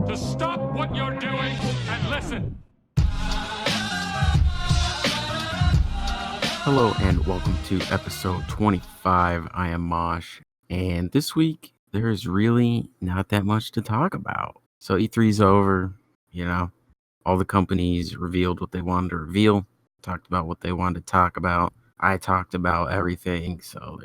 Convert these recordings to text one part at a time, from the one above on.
to stop what you're doing and listen. Hello and welcome to episode 25. I am Mosh, and this week there is really not that much to talk about. So E3's over, all the companies revealed what they wanted to reveal, talked about what they wanted to talk about. I talked about everything, so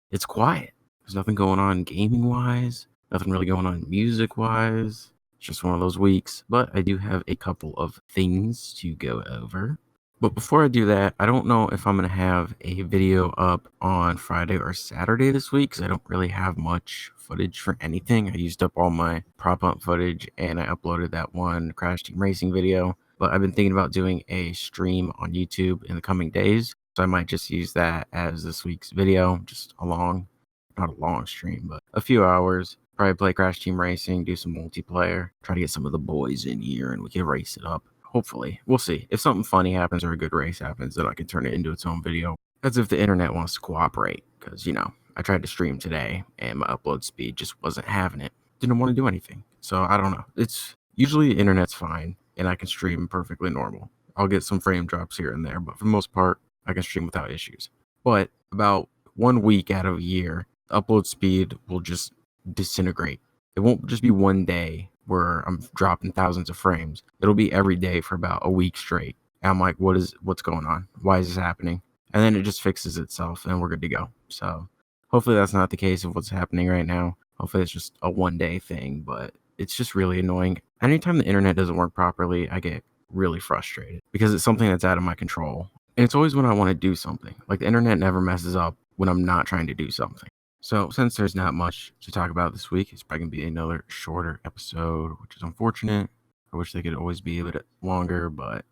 it's quiet. There's nothing going on gaming-wise, nothing really going on music-wise. It's just one of those weeks, but I do have a couple of things to go over. But before I do that, I don't know if I'm going to have a video up on Friday or Saturday this week because I don't really have much footage for anything. I used up all my prop hunt footage and I uploaded that one Crash Team Racing video. But I've been thinking about doing a stream on YouTube in the coming days. So I might just use that as this week's video, just not a long stream, but a few hours. Probably play Crash Team Racing, do some multiplayer, try to get some of the boys in here and we can race it up. Hopefully. We'll see. If something funny happens or a good race happens, then I can turn it into its own video. That's if the internet wants to cooperate. Because, I tried to stream today and my upload speed just wasn't having it. Didn't want to do anything. So I don't know. It's usually the internet's fine and I can stream perfectly normal. I'll get some frame drops here and there, but for the most part, I can stream without issues. But about 1 week out of a year, the upload speed will just disintegrate. It won't just be one day where I'm dropping thousands of frames. It'll be every day for about a week straight. And I'm like, what's going on? Why is this happening? And then it just fixes itself and we're good to go. So hopefully that's not the case of what's happening right now. Hopefully it's just a 1 day thing, but it's just really annoying. Anytime the internet doesn't work properly, I get really frustrated because it's something that's out of my control. And it's always when I want to do something. Like the internet never messes up when I'm not trying to do something. So since there's not much to talk about this week, it's probably going to be another shorter episode, which is unfortunate. I wish they could always be a bit longer, but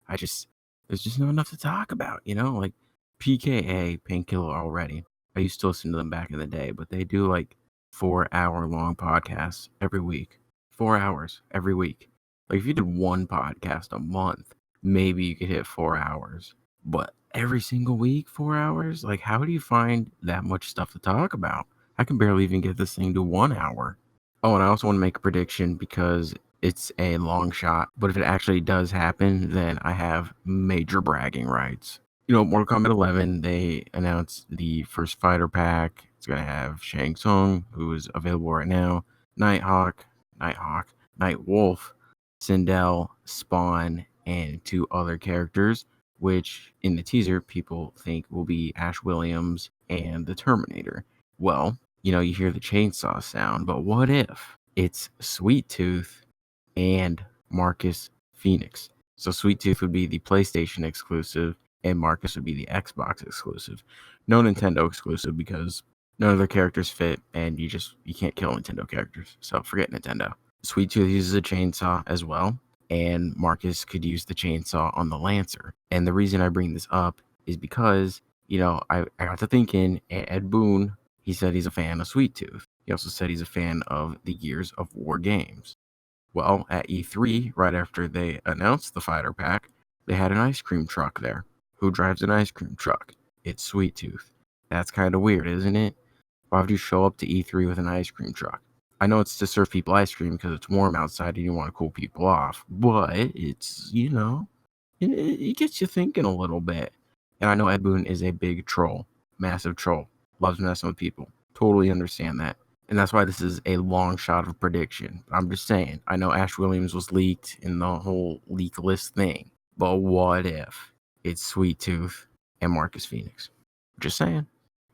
there's just not enough to talk about, like PKA, Painkiller Already. I used to listen to them back in the day, but they do like 4-hour long podcasts every week. 4 hours every week. Like if you did one podcast a month, maybe you could hit 4 hours, but every single week, 4 hours? Like, how do you find that much stuff to talk about? I can barely even get this thing to 1 hour. Oh, and I also want to make a prediction because it's a long shot, but if it actually does happen, then I have major bragging rights. Mortal Kombat 11, they announced the first fighter pack. It's going to have Shang Tsung, who is available right now, Nighthawk, Nightwolf, Sindel, Spawn, and 2 other characters, which in the teaser people think will be Ash Williams and the Terminator. Well, you hear the chainsaw sound, but what if it's Sweet Tooth and Marcus Phoenix? So Sweet Tooth would be the PlayStation exclusive and Marcus would be the Xbox exclusive. No Nintendo exclusive because none of their characters fit and you can't kill Nintendo characters. So forget Nintendo. Sweet Tooth uses a chainsaw as well, and Marcus could use the chainsaw on the Lancer. And the reason I bring this up is because, I got to thinking, Ed Boon, he said he's a fan of Sweet Tooth. He also said he's a fan of the Gears of War games. Well, at E3, right after they announced the fighter pack, they had an ice cream truck there. Who drives an ice cream truck? It's Sweet Tooth. That's kind of weird, isn't it? Why would you show up to E3 with an ice cream truck? I know it's to serve people ice cream because it's warm outside and you want to cool people off, but it's, it gets you thinking a little bit. And I know Ed Boon is a big troll, massive troll, loves messing with people. Totally understand that. And that's why this is a long shot of prediction. I'm just saying, I know Ash Williams was leaked in the whole leak list thing, but what if it's Sweet Tooth and Marcus Phoenix? Just saying.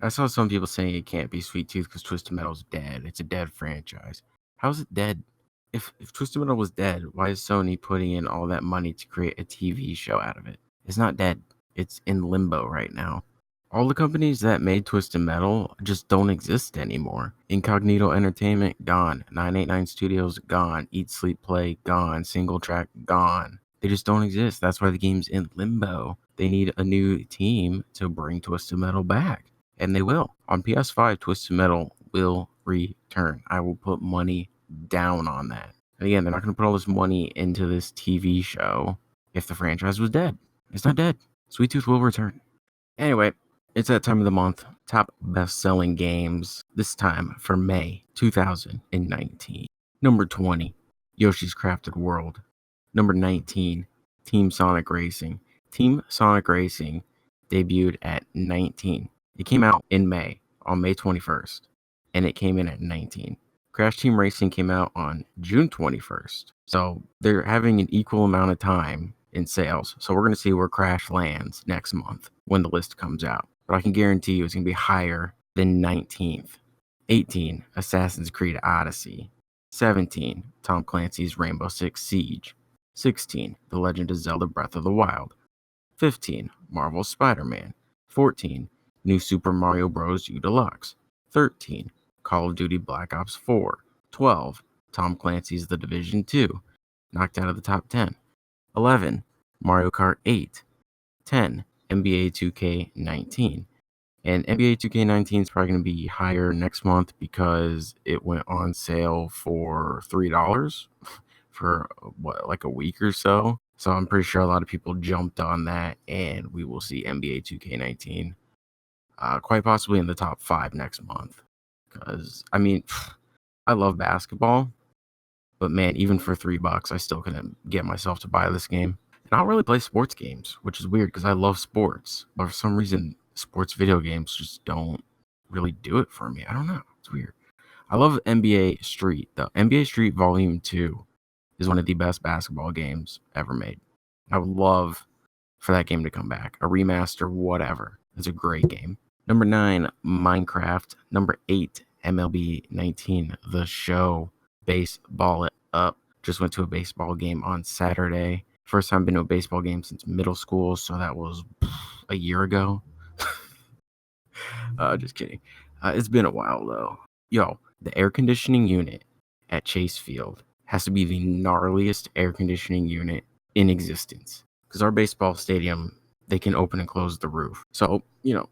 I saw some people saying it can't be Sweet Tooth because Twisted Metal's dead. It's a dead franchise. How is it dead? If Twisted Metal was dead, why is Sony putting in all that money to create a TV show out of it? It's not dead. It's in limbo right now. All the companies that made Twisted Metal just don't exist anymore. Incognito Entertainment, gone. 989 Studios, gone. Eat, Sleep, Play, gone. Single Track, gone. They just don't exist. That's why the game's in limbo. They need a new team to bring Twisted Metal back. And they will. On PS5, Twisted Metal will return. I will put money down on that. And again, they're not going to put all this money into this TV show if the franchise was dead. It's not dead. Sweet Tooth will return. Anyway, it's that time of the month. Top best-selling games, this time for May 2019. Number 20, Yoshi's Crafted World. Number 19, Team Sonic Racing. Team Sonic Racing debuted at 19. It came out in May, on May 21st, and it came in at 19. Crash Team Racing came out on June 21st. So they're having an equal amount of time in sales. So we're going to see where Crash lands next month when the list comes out. But I can guarantee you it's going to be higher than 19th. 18, Assassin's Creed Odyssey. 17, Tom Clancy's Rainbow Six Siege. 16, The Legend of Zelda Breath of the Wild. 15, Marvel's Spider-Man. 14, New Super Mario Bros. U Deluxe. 13, Call of Duty Black Ops 4. 12, Tom Clancy's The Division 2. Knocked out of the top 10. 11, Mario Kart 8. 10, NBA 2K19. And NBA 2K19 is probably going to be higher next month because it went on sale for $3 for like a week or so. So I'm pretty sure a lot of people jumped on that, and we will see NBA 2K19 quite possibly in the top 5 next month. Because, I mean, I love basketball, but man, even for $3, I still couldn't get myself to buy this game. And I don't really play sports games, which is weird because I love sports. But for some reason, sports video games just don't really do it for me. I don't know. It's weird. I love NBA Street, though. NBA Street Volume 2 is one of the best basketball games ever made. I would love for that game to come back. A remaster, whatever. It's a great game. Number 9, Minecraft. Number 8, MLB 19, The Show. Baseball it up. Just went to a baseball game on Saturday. First time been to a baseball game since middle school, so that was a year ago. Just kidding. It's been a while, though. Yo, the air conditioning unit at Chase Field has to be the gnarliest air conditioning unit in existence. Because our baseball stadium, they can open and close the roof. So,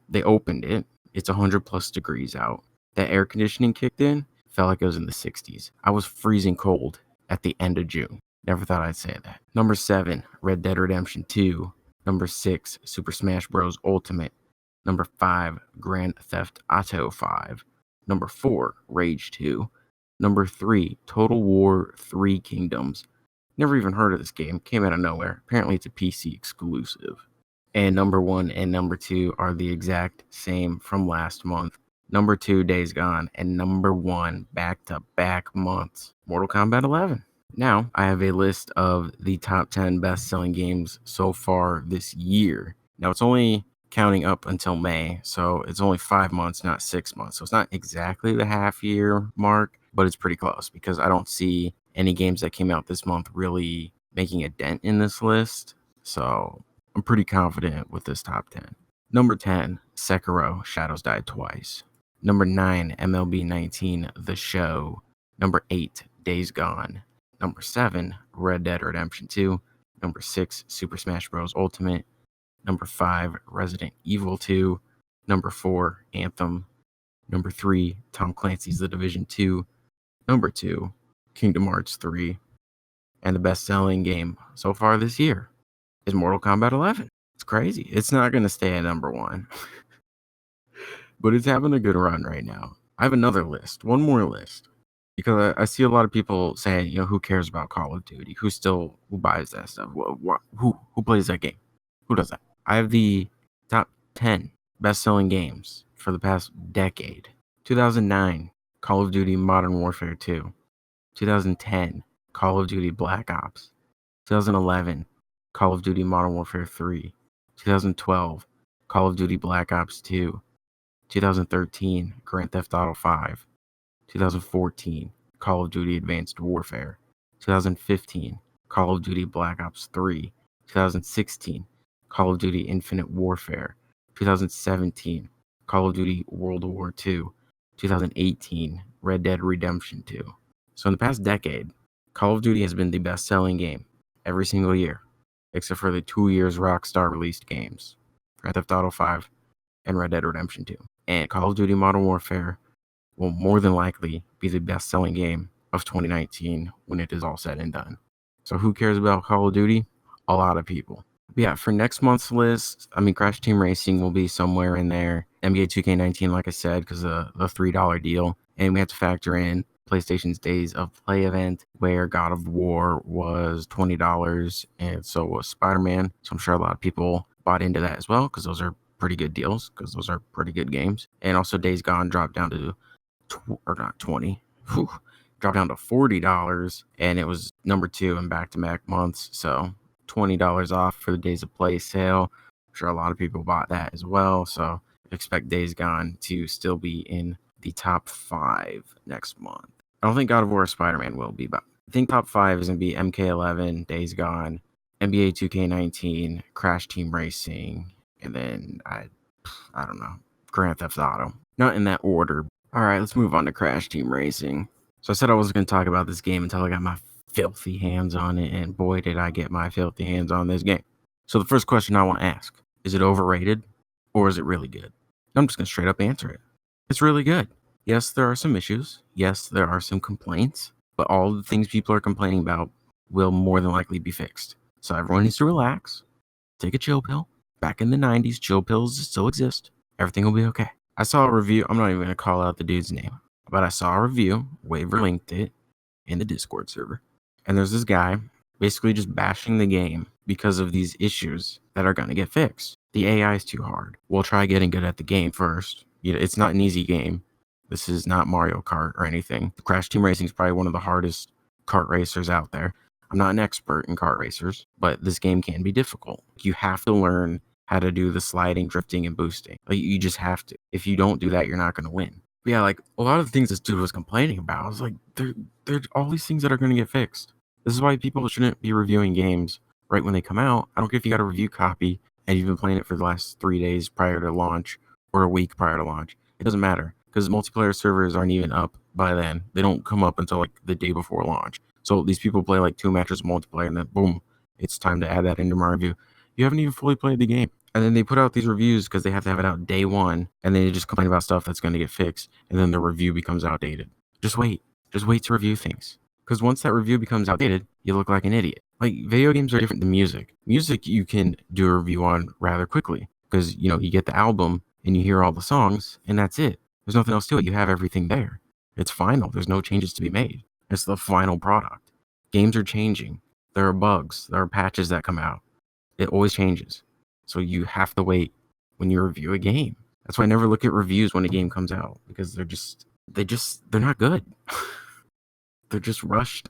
they opened it. It's 100+ degrees out. That air conditioning kicked in, felt like it was in the 60s. I was freezing cold at the end of June. Never thought I'd say that. Number 7, Red Dead Redemption 2. Number 6, Super Smash Bros. Ultimate. Number 5, Grand Theft Auto 5. Number 4, Rage 2. Number 3, Total War 3 Kingdoms. Never even heard of this game. Came out of nowhere. Apparently it's a PC exclusive. And number 1 and number 2 are the exact same from last month. Number 2, Days Gone. And number 1, back-to-back months, Mortal Kombat 11. Now, I have a list of the top 10 best-selling games so far this year. Now, it's only counting up until May, so it's only 5 months, not 6 months. So it's not exactly the half-year mark, but it's pretty close because I don't see any games that came out this month really making a dent in this list. So I'm pretty confident with this top 10. Number 10, Sekiro, Shadows Die Twice. Number 9, MLB 19, The Show. Number 8, Days Gone. Number 7, Red Dead Redemption 2. Number 6, Super Smash Bros. Ultimate. Number 5, Resident Evil 2. Number 4, Anthem. Number 3, Tom Clancy's The Division 2. Number 2, Kingdom Hearts 3. And the best-selling game so far this year is Mortal Kombat 11. It's crazy. It's not going to stay at number 1. But it's having a good run right now. I have another list, one more list. Because I see a lot of people saying, who cares about Call of Duty? Who buys that stuff? Who plays that game? Who does that? I have the top 10 best-selling games for the past decade. 2009, Call of Duty Modern Warfare 2. 2010, Call of Duty Black Ops. 2011, Call of Duty Modern Warfare 3. 2012, Call of Duty Black Ops 2. 2013, Grand Theft Auto 5. 2014, Call of Duty Advanced Warfare. 2015, Call of Duty Black Ops 3. 2016, Call of Duty Infinite Warfare. 2017, Call of Duty World War II. 2018, Red Dead Redemption 2. So in the past decade, Call of Duty has been the best-selling game every single year, except for the 2 years Rockstar released games, Grand Theft Auto 5 and Red Dead Redemption 2. And Call of Duty Modern Warfare will more than likely be the best-selling game of 2019 when it is all said and done. So who cares about Call of Duty? A lot of people. But yeah, for next month's list, Crash Team Racing will be somewhere in there. NBA 2K19, like I said, because of the $3 deal. And we have to factor in PlayStation's Days of Play event where God of War was $20 and so was Spider-Man. So I'm sure a lot of people bought into that as well because those are pretty good deals because those are pretty good games. And also Days Gone dropped down to not 20. Dropped down to $40 and it was number 2 in back-to-back months. So $20 off for the Days of Play sale. I'm sure a lot of people bought that as well. So expect Days Gone to still be in the top 5 next month. I don't think God of War or Spider-Man will be, but I think top 5 is going to be MK11, Days Gone, NBA 2K19, Crash Team Racing, and then I don't know, Grand Theft Auto. Not in that order. All right, let's move on to Crash Team Racing. So I said I wasn't going to talk about this game until I got my filthy hands on it, and boy, did I get my filthy hands on this game. So the first question I want to ask, is it overrated or is it really good? I'm just going to straight up answer it. It's really good. Yes, there are some issues. Yes, there are some complaints, but all the things people are complaining about will more than likely be fixed. So everyone needs to relax, take a chill pill. Back in the 90s, chill pills still exist. Everything will be okay. I saw a review. I'm not even going to call out the dude's name, but I saw a review. Waver linked it in the Discord server. And there's this guy basically just bashing the game because of these issues that are going to get fixed. The AI is too hard. We'll try getting good at the game first. It's not an easy game. This is not Mario Kart or anything. Crash Team Racing is probably one of the hardest kart racers out there. I'm not an expert in kart racers, but this game can be difficult. You have to learn how to do the sliding, drifting, and boosting. Like, you just have to. If you don't do that, you're not going to win. But yeah, like a lot of the things this dude was complaining about, I was like, there's all these things that are going to get fixed. This is why people shouldn't be reviewing games right when they come out. I don't care if you got a review copy and you've been playing it for the last 3 days prior to launch or a week prior to launch. It doesn't matter because multiplayer servers aren't even up by then. They don't come up until like the day before launch. So these people play like 2 matches of multiplayer and then boom, it's time to add that into my review. You haven't even fully played the game. And then they put out these reviews because they have to have it out day one. And then they just complain about stuff that's going to get fixed. And then the review becomes outdated. Just wait. Just wait to review things. Because once that review becomes outdated, you look like an idiot. Like, video games are different than music. Music, you can do a review on rather quickly. Because, you get the album and you hear all the songs and that's it. There's nothing else to it. You have everything there. It's final. There's no changes to be made. It's the final product. Games are changing. There are bugs. There are patches that come out. It always changes. So you have to wait when you review a game. That's why I never look at reviews when a game comes out because they're not good. They're just rushed.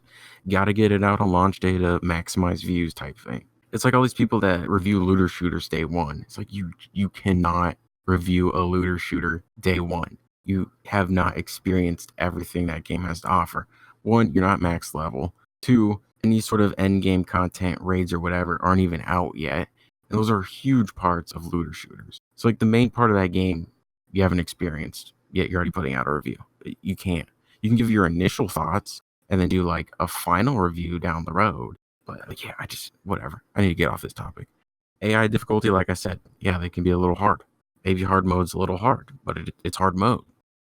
Got to get it out on launch day to maximize views type thing. It's like all these people that review looter shooters day one. It's like you cannot review a looter shooter day one. You have not experienced everything that game has to offer. 1, you're not max level. 2, any sort of end game content, raids or whatever aren't even out yet. And those are huge parts of looter shooters. So like the main part of that game you haven't experienced, yet you're already putting out a review. You can't. You can give your initial thoughts and then do like a final review down the road. But like, yeah, whatever. I need to get off this topic. AI difficulty, like I said, yeah, they can be a little hard. Maybe hard mode's a little hard, but it's hard mode.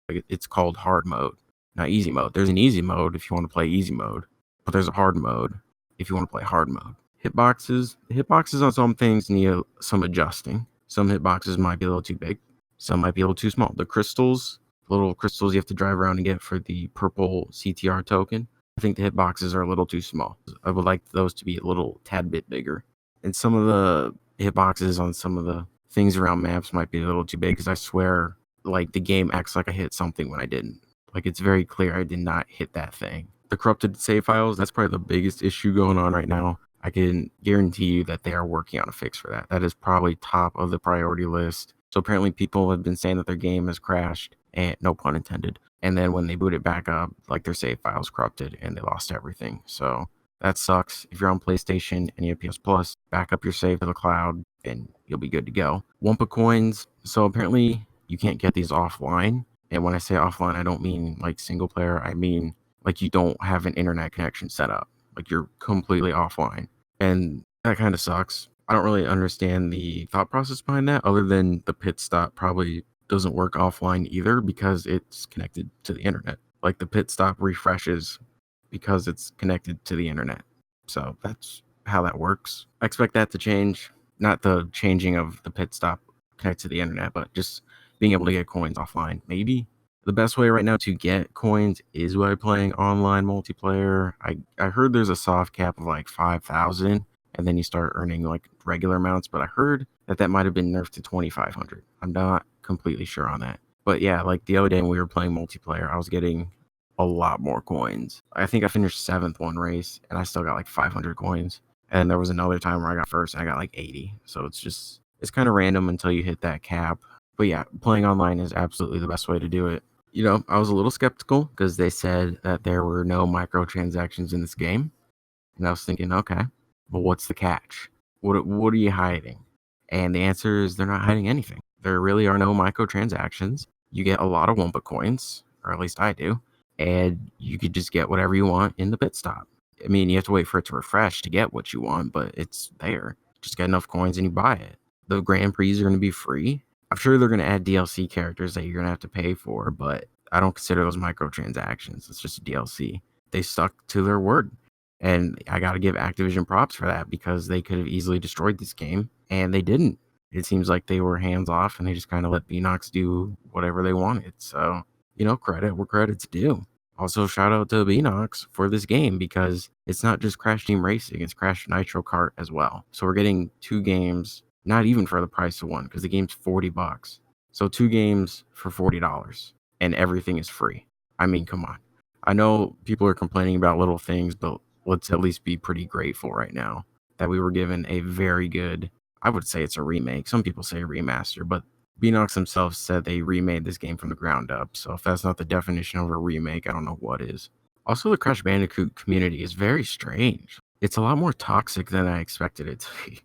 Like it's called hard mode, not easy mode. There's an easy mode if you want to play easy mode, but there's a hard mode if you want to play hard mode. Hitboxes on some things need some adjusting. Some hitboxes might be a little too big. Some might be a little too small. The little crystals you have to drive around and get for the purple CTR token, I think the hitboxes are a little too small. I would like those to be a little tad bit bigger. And some of the hitboxes on some of the things around maps might be a little too big because I swear, like, the game acts like I hit something when I didn't. Like, it's very clear I did not hit that thing. The corrupted save files, that's probably the biggest issue going on right now. I can guarantee you that they are working on a fix for that. That is probably top of the priority list. So apparently people have been saying that their game has crashed, and no pun intended. And then when they boot it back up, like their save files corrupted and they lost everything. So that sucks. If you're on PlayStation and you have PS Plus, back up your save to the cloud and you'll be good to go. Wumpa coins. So apparently you can't get these offline. And when I say offline, I don't mean like single player. I mean like you don't have an internet connection set up. Like you're completely offline. And that kind of sucks. I don't really understand the thought process behind that other than the pit stop probably doesn't work offline either because it's connected to the internet. Like the pit stop refreshes because it's connected to the internet. So that's how that works. I expect that to change. Not the changing of the pit stop connected to the internet, but just being able to get coins offline. Maybe The best way right now to get coins is by playing online multiplayer. I heard there's a soft cap of like 5,000, and then you start earning like regular amounts, but I heard that might have been nerfed to 2,500. I'm not completely sure on that. But yeah, like the other day when we were playing multiplayer, I was getting a lot more coins. I think I finished 7th one race, and I still got like 500 coins. And there was another time where I got first, and I got like 80. So it's kind of random until you hit that cap. But yeah, playing online is absolutely the best way to do it. I was a little skeptical because they said that there were no microtransactions in this game. And I was thinking, okay, well, what's the catch? What are you hiding? And the answer is they're not hiding anything. There really are no microtransactions. You get a lot of Wumpa coins, or at least I do, and you could just get whatever you want in the pit stop. I mean, you have to wait for it to refresh to get what you want, but it's there. Just get enough coins and you buy it. The Grand Prix are going to be free. I'm sure they're going to add DLC characters that you're going to have to pay for, but I don't consider those microtransactions. It's just a DLC. They stuck to their word. And I got to give Activision props for that because they could have easily destroyed this game, and they didn't. It seems like they were hands off, and they just kind of let Beanox do whatever they wanted. So, credit where credit's due. Also, shout out to Beanox for this game because it's not just Crash Team Racing, it's Crash Nitro Kart as well. So we're getting 2 games, not even for the price of one, because the game's $40. So 2 games for $40, and everything is free. I mean, come on. I know people are complaining about little things, but let's at least be pretty grateful right now that we were given a very good, I would say it's a remake. Some people say a remaster, but Beanox themselves said they remade this game from the ground up. So if that's not the definition of a remake, I don't know what is. Also, the Crash Bandicoot community is very strange. It's a lot more toxic than I expected it to be.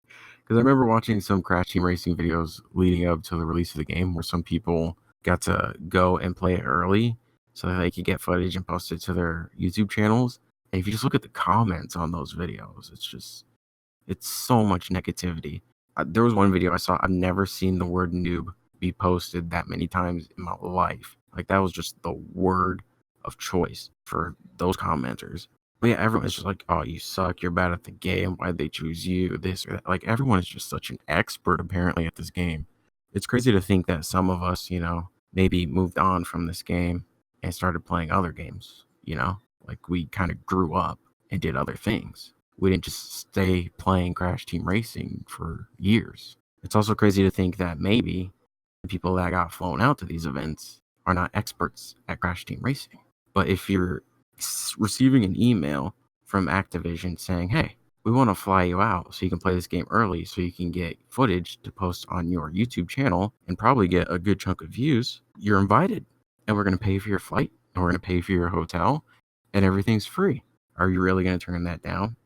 Because I remember watching some Crash Team Racing videos leading up to the release of the game where some people got to go and play it early so that they could get footage and post it to their YouTube channels. And if you just look at the comments on those videos, it's so much negativity. There was one video I saw, I've never seen the word noob be posted that many times in my life. Like, that was just the word of choice for those commenters. But yeah, everyone's just like, oh, you suck, you're bad at the game, why'd they choose you, this or that. Like, everyone is just such an expert, apparently, at this game. It's crazy to think that some of us, maybe moved on from this game and started playing other games, Like, we kind of grew up and did other things. We didn't just stay playing Crash Team Racing for years. It's also crazy to think that maybe the people that got flown out to these events are not experts at Crash Team Racing. But if you're receiving an email from Activision saying, hey, we want to fly you out so you can play this game early so you can get footage to post on your YouTube channel and probably get a good chunk of views, you're invited. And we're going to pay for your flight, and we're going to pay for your hotel, and everything's free. Are you really going to turn that down?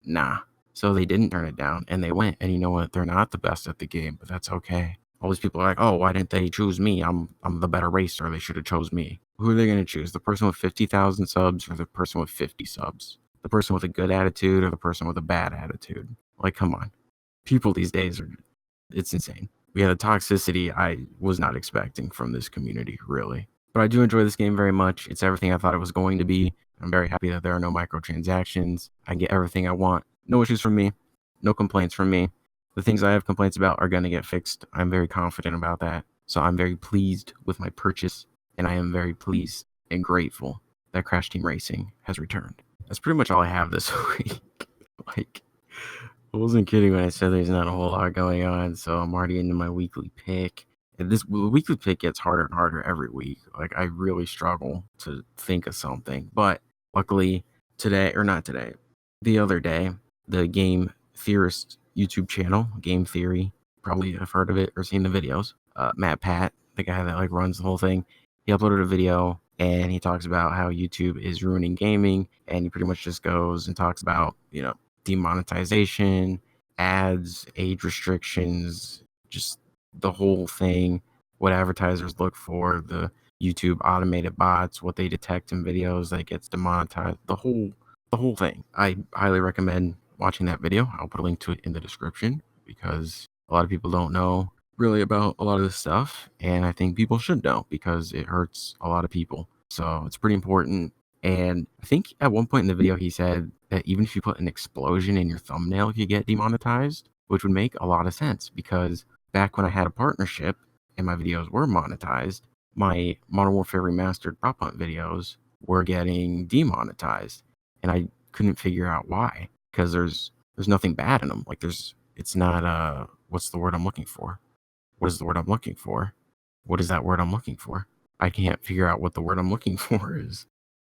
Nah. So they didn't turn it down, and they went. And you know what? They're not the best at the game, but that's okay. All these people are like, oh, why didn't they choose me? I'm the better racer. They should have chose me. Who are they going to choose? The person with 50,000 subs or the person with 50 subs? The person with a good attitude or the person with a bad attitude? Like, come on. People these days it's insane. We had a toxicity I was not expecting from this community, really. But I do enjoy this game very much. It's everything I thought it was going to be. I'm very happy that there are no microtransactions. I get everything I want. No issues from me. No complaints from me. The things I have complaints about are going to get fixed. I'm very confident about that. So I'm very pleased with my purchase, and I am very pleased and grateful that Crash Team Racing has returned. That's pretty much all I have this week. I wasn't kidding when I said there's not a whole lot going on, so I'm already into my weekly pick. And this weekly pick gets harder and harder every week. Like, I really struggle to think of something. But luckily, the other day, the Game Theorist YouTube channel, Game Theory, probably have heard of it or seen the videos. Matt Pat, the guy that runs the whole thing, he uploaded a video and he talks about how YouTube is ruining gaming, and he pretty much just goes and talks about, demonetization, ads, age restrictions, just the whole thing, what advertisers look for, the YouTube automated bots, what they detect in videos that gets demonetized, the whole thing. I highly recommend watching that video. I'll put a link to it in the description because a lot of people don't know really about a lot of this stuff, and I think people should know because it hurts a lot of people. So it's pretty important. And I think at one point in the video he said that even if you put an explosion in your thumbnail, you get demonetized, which would make a lot of sense because back when I had a partnership and my videos were monetized, my Modern Warfare Remastered prop hunt videos were getting demonetized, and I couldn't figure out why, because there's nothing bad in them. Like it's not what's the word I'm looking for? What is the word I'm looking for? What is that word I'm looking for? I can't figure out what the word I'm looking for is.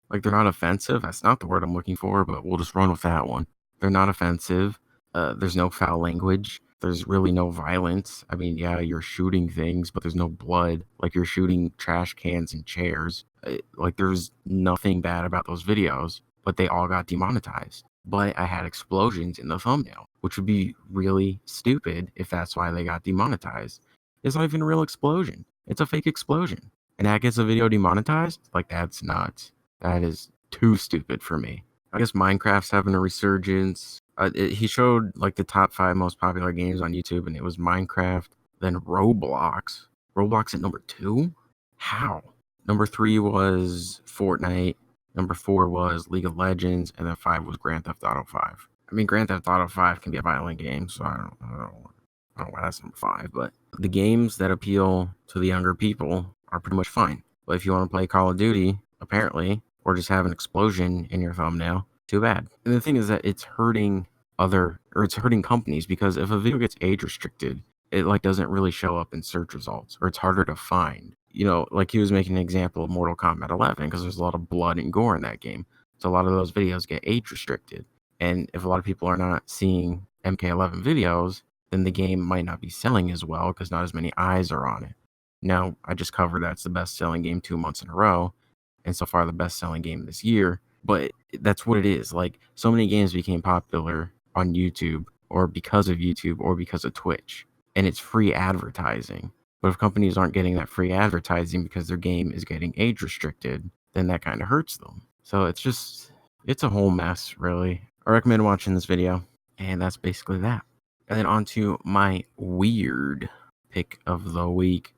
Like, they're not offensive. That's not the word I'm looking for, but we'll just run with that one. They're not offensive. There's no foul language. There's really no violence. I mean, yeah, you're shooting things, but there's no blood. Like, you're shooting trash cans and chairs. Like, there's nothing bad about those videos, but they all got demonetized. But I had explosions in the thumbnail, which would be really stupid if that's why they got demonetized. It's not even a real explosion. It's a fake explosion. And that gets a video demonetized? Like, that's nuts. That is too stupid for me. I guess Minecraft's having a resurgence. He showed like the top 5 most popular games on YouTube, and it was Minecraft, then Roblox. Roblox at number 2? How? Number 3 was Fortnite. Number 4 was League of Legends, and then 5 was Grand Theft Auto 5. I mean, Grand Theft Auto 5 can be a violent game, so I don't know why that's number 5, but the games that appeal to the younger people are pretty much fine. But if you want to play Call of Duty, apparently, or just have an explosion in your thumbnail, too bad. And the thing is that it's hurting companies, because if a video gets age restricted, it like doesn't really show up in search results, or it's harder to find. You know, like he was making an example of Mortal Kombat 11, because there's a lot of blood and gore in that game. So a lot of those videos get age restricted. And if a lot of people are not seeing MK11 videos, then the game might not be selling as well, because not as many eyes are on it. Now, I just covered that's the best-selling game 2 months in a row, and so far the best-selling game this year. But that's what it is. Like, so many games became popular on YouTube, or because of YouTube, or because of Twitch, and it's free advertising. But if companies aren't getting that free advertising because their game is getting age restricted, then that kind of hurts them. So it's a whole mess, really. I recommend watching this video, and that's basically that. And then on to my weird pick of the week.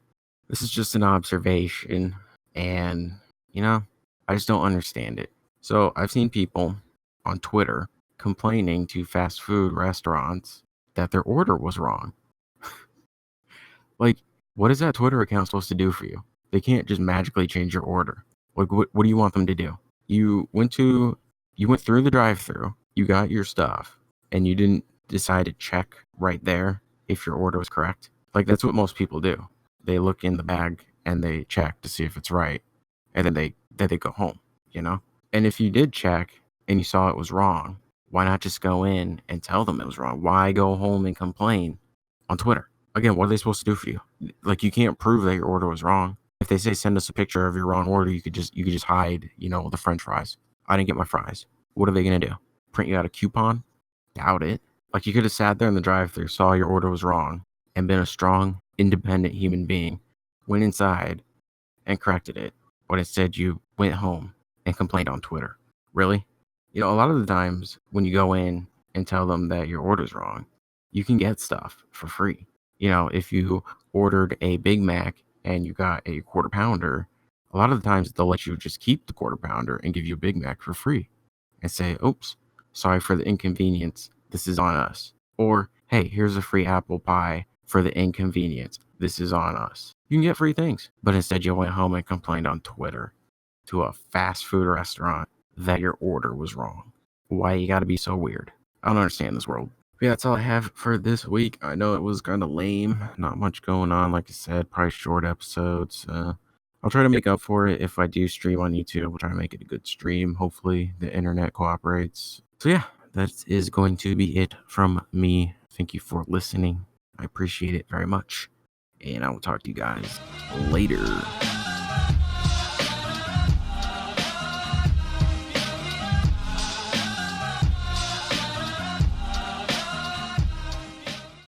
This is just an observation, and, you know, I just don't understand it. So I've seen people on Twitter complaining to fast food restaurants that their order was wrong. Like, what is that Twitter account supposed to do for you? They can't just magically change your order. Like, what do you want them to do? You went through the drive-thru, you got your stuff, and you didn't decide to check right there if your order was correct. Like, that's what most people do. They look in the bag and they check to see if it's right, and then they go home, you know? And if you did check and you saw it was wrong, why not just go in and tell them it was wrong? Why go home and complain on Twitter? Again, what are they supposed to do for you? Like, you can't prove that your order was wrong. If they say send us a picture of your wrong order, you could just hide, you know, the French fries. I didn't get my fries. What are they gonna do? Print you out a coupon? Doubt it. Like, you could have sat there in the drive-thru, saw your order was wrong, and been a strong, independent human being, went inside and corrected it. But instead, you went home and complained on Twitter. Really? You know, a lot of the times when you go in and tell them that your order's wrong, you can get stuff for free. You know, if you ordered a Big Mac and you got a quarter pounder, a lot of the times they'll let you just keep the quarter pounder and give you a Big Mac for free and say, oops, sorry for the inconvenience. This is on us. Or, hey, here's a free apple pie for the inconvenience. This is on us. You can get free things. But instead, you went home and complained on Twitter to a fast food restaurant that your order was wrong. Why you gotta be so weird? I don't understand this world. But yeah, that's all I have for this week. I know it was kind of lame. Not much going on, like I said. Probably short episodes. I'll try to make up for it if I do stream on YouTube. We'll try to make it a good stream. Hopefully, the internet cooperates. So yeah, that is going to be it from me. Thank you for listening. I appreciate it very much. And I will talk to you guys later.